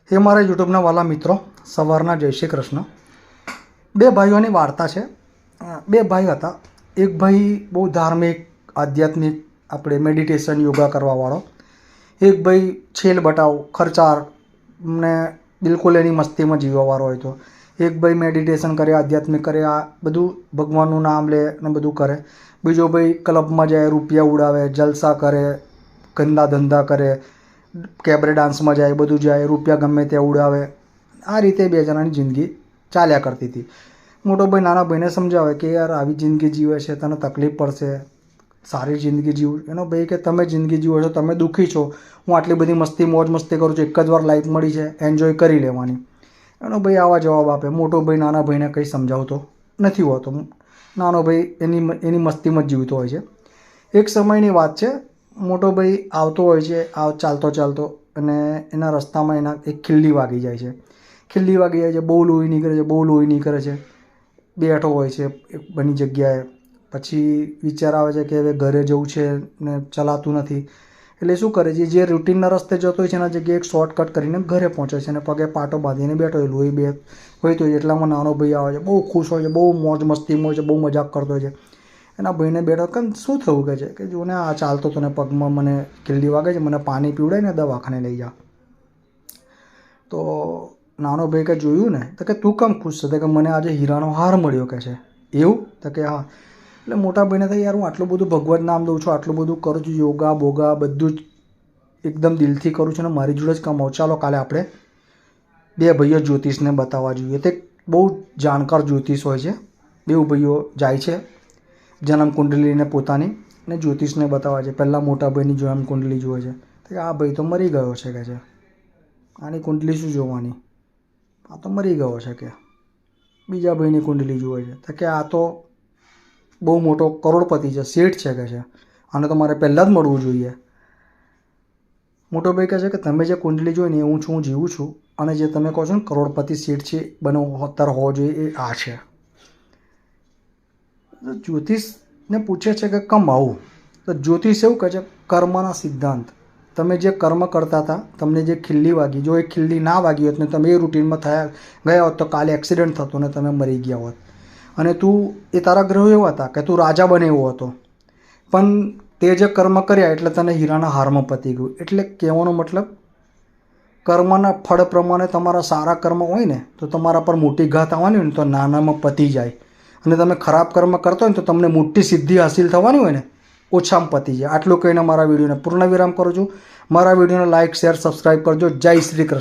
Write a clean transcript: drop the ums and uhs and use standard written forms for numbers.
हे मारा यूट्यूबना वाला मित्रों सवारना जय श्री कृष्ण। बे भाईओनी वार्ता है। बे भाई था। एक भाई बहुत धार्मिक आध्यात्मिक अपने मेडिटेशन योगा करवा वाळो, एक भाई छेल बटाव खर्चार ने बिल्कुल एनी मस्ती में जीवा वाळो होय तो एक भाई मेडिटेशन करे आध्यात्मिक करे आ बधुं भगवाननुं नाम ले ने बधुं करे। बीजो भाई क्लब में जाए रूपिया उड़ावे जलसा करे गंदा धंधा करे कैबरे डांस में जाए बधुं जाए रूपिया गमे त्या उड़ावे। आ रीते बे जणानी जिंदगी चाल्या करती थी। मोटो भाई नाना भाई ने समझावे कि यार आवी जिंदगी जीवे छे तने तकलीफ पड़शे, सारी जिंदगी जीव। एनो भाई के तमे जिंदगी जीवो छो, तमे दुखी छो, हूँ आटली बधी मस्ती मौज मस्ती करूँ छुं, एक ज वार लाइफ मळी छे एन्जॉय करी लेवानी। एनो भाई आवा जवाब आपे। मोटो भाई नाना भाई ने कंई समझावतो नथी होतो। नानो भाई एनी मस्ती में जीवतो होय छे। एक समयनी वात छे, मोटो भाई आवतो होय छे, चालतो चालतो अने एना रस्तामां एना एक खिल्ली वागी जाय छे। खिल्ली वागी जाय छे, बहु लोही નીકળે छे, बहु लोही નીકળે छे। બેઠો હોય છે એક બની જગ્યાએ, પછી વિચાર આવે છે કે હવે ઘરે જવું છે ને ચલાતું નથી, એટલે શું કરે છે, જે રૂટીનના રસ્તે જતો હોય છે એના જગ્યાએ એક શોર્ટકટ કરીને ઘરે પહોંચે છે અને પગે પાટો બાંધીને બેઠો હોય, લોહી બે હોય તો એટલામાં નાનો ભાઈ આવે છે, બહુ ખુશ હોય છે, બહુ મોજ મસ્તીમાં હોય છે, બહુ મજાક કરતો હોય છે। એના ભાઈને બેઠો કેમ શું થયું કહે છે કે જો ને આ ચાલતો હતો ને પગમાં મને ખીલ્લી વાગે છે, મને પાણી પીવડાવીને દવાખાને લઈ જા। તો નાનો ભાઈ કે જોયું ને તો કે તું કેમ ખુશ છે? તો કે મને આજે હીરાનો હાર મળ્યો કે છે। એવું? તો કે હા। એટલે મોટા ભાઈને થાય યાર હું આટલું બધું ભગવત નામ દઉં છું, આટલું બધું કરું છું, યોગા બોગા બધું જ એકદમ દિલથી કરું છું ને મારી જોડે જ કમાઉં, ચાલો કાલે આપણે બે ભાઈઓ જ્યોતિષને બતાવવા જોઈએ। તે બહુ જાણકાર જ્યોતિષ હોય છે, બે ભાઈઓ જાય છે જન્મ કુંડલીને પોતાની ને જ્યોતિષને બતાવવા છે। પહેલાં મોટા ભાઈની જન્મ કુંડલી જુએ છે તો કે આ ભાઈ તો મરી ગયો છે કે છે, આની કુંડલી શું જોવાની, આ તો મરી ગયો છે કે। બીજા ભાઈની કુંડલી જુએ છે તો કે આ તો બહુ મોટો કરોડપતિ છે, શેઠ છે કે છે, આને તો મારે પહેલાં જ મળવું જોઈએ। મોટો ભાઈ કહે છે કે તમે જે કુંડલી જોઈ ને એ હું જીવું છું અને જે તમે કહો છો ને કરોડપતિ શેઠ છે બનવો અત્યારે હોવો જોઈએ એ આ છે। જ્યોતિષને પૂછે છે કે કમ આવું? તો જ્યોતિષ એવું કહે છે કર્મના સિદ્ધાંત, તમે જે કર્મ કરતા હતા, તમને જે ખિલ્લી વાગી, જો એ ખિલ્લી ના વાગી હોત ને તમે એ રૂટીનમાં ગયા હોત તો કાલે એક્સિડન્ટ થતો ને તમે મરી ગયા હોત। અને તું એ તારા ગ્રહો એવા હતા કે તું રાજા બને એવો હતો, પણ તે જે કર્મ કર્યા એટલે તને હીરાના હારમાં પતી ગયું। એટલે કહેવાનો મતલબ કર્મના ફળ પ્રમાણે તમારા સારા કર્મ હોય ને તો તમારા પર મોટી ઘાત આવવાની હોય ને તો નાનામાં પતી જાય, અને તમે ખરાબ કર્મ કરતો હોય ને તો તમને મોટી સિદ્ધિ હાસિલ થવાની હોય ને ઓછામાં પતી જાય। આટલું કહીને મારા વિડીયોને પૂર્ણ વિરામ કરું છું। મારા વિડીયોને લાઇક શેર સબસ્ક્રાઈબ કરજો। જય શ્રી કૃષ્ણ।